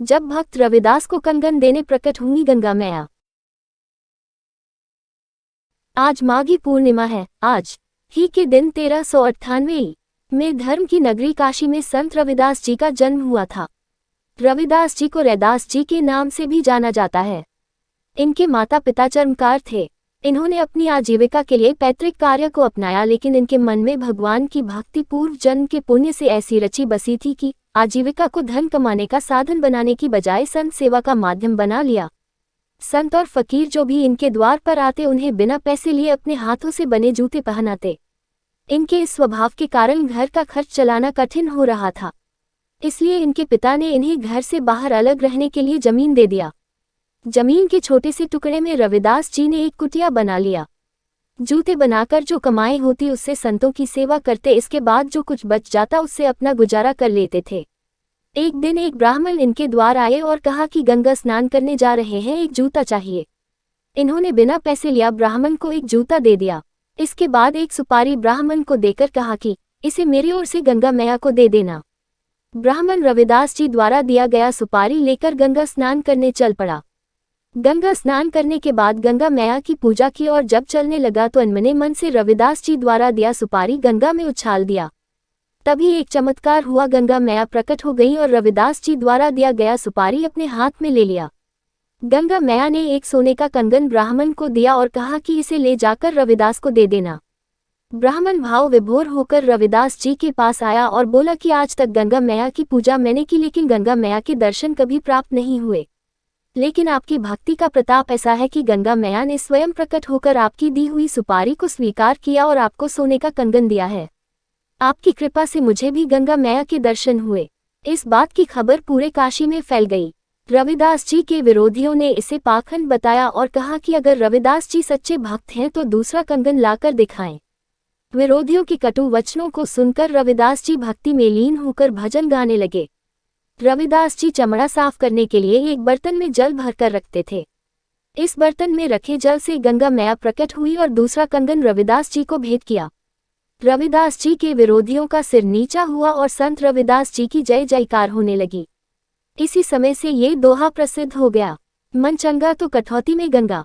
जब भक्त रविदास को कंगन देने प्रकट हुई गंगा मैया। आज माघी पूर्णिमा है। आज ही के दिन 1398 में धर्म की नगरी काशी में संत रविदास जी का जन्म हुआ था। रविदास जी को रैदास जी के नाम से भी जाना जाता है। इनके माता पिता चर्मकार थे। इन्होंने अपनी आजीविका के लिए पैतृक कार्य को अपनाया, लेकिन इनके मन में भगवान की भक्ति पूर्व जन्म के पुण्य से ऐसी रची बसी थी कि आजीविका को धन कमाने का साधन बनाने की बजाय संत सेवा का माध्यम बना लिया। संत और फकीर जो भी इनके द्वार पर आते उन्हें बिना पैसे लिए अपने हाथों से बने जूते पहनाते। इनके इस स्वभाव के कारण घर का खर्च चलाना कठिन हो रहा था। इसलिए इनके पिता ने इन्हें घर से बाहर अलग रहने के लिए जमीन दे दिया। जमीन के छोटे से टुकड़े में रविदास जी ने एक कुटिया बना लिया। जूते बनाकर जो कमाई होती उससे संतों की सेवा करते। इसके बाद जो कुछ बच जाता उससे अपना गुजारा कर लेते थे। एक दिन एक ब्राह्मण इनके द्वार आए और कहा कि गंगा स्नान करने जा रहे हैं, एक जूता चाहिए। इन्होंने बिना पैसे लिया ब्राह्मण को एक जूता दे दिया। इसके बाद एक सुपारी ब्राह्मण को देकर कहा कि इसे मेरी ओर से गंगा मैया को दे देना। ब्राह्मण रविदास जी द्वारा दिया गया सुपारी लेकर गंगा स्नान करने चल पड़ा। गंगा स्नान करने के बाद गंगा मैया की पूजा की और जब चलने लगा तो अनमने मन से रविदास जी द्वारा दिया सुपारी गंगा में उछाल दिया। तभी एक चमत्कार हुआ, गंगा मैया प्रकट हो गई और रविदास जी द्वारा दिया गया सुपारी अपने हाथ में ले लिया। गंगा मैया ने एक सोने का कंगन ब्राह्मण को दिया और कहा कि इसे ले जाकर रविदास को दे देना। ब्राह्मण भाव विभोर होकर रविदास जी के पास आया और बोला कि आज तक गंगा मैया की पूजा मैंने की, लेकिन गंगा मैया के दर्शन कभी प्राप्त नहीं हुए। लेकिन आपकी भक्ति का प्रताप ऐसा है कि गंगा मैया ने स्वयं प्रकट होकर आपकी दी हुई सुपारी को स्वीकार किया और आपको सोने का कंगन दिया है। आपकी कृपा से मुझे भी गंगा मैया के दर्शन हुए। इस बात की खबर पूरे काशी में फैल गई। रविदास जी के विरोधियों ने इसे पाखंड बताया और कहा कि अगर रविदास जी सच्चे भक्त हैं तो दूसरा कंगन लाकर दिखाएं। विरोधियों के कटु वचनों को सुनकर रविदास जी भक्ति में लीन होकर भजन गाने लगे। रविदास जी चमड़ा साफ करने के लिए एक बर्तन में जल भरकर रखते थे। इस बर्तन में रखे जल से गंगा मैया प्रकट हुई और दूसरा कंगन रविदास जी को भेंट किया। रविदास जी के विरोधियों का सिर नीचा हुआ और संत रविदास जी की जय जयकार होने लगी। इसी समय से ये दोहा प्रसिद्ध हो गया, मन चंगा तो कठौती में गंगा।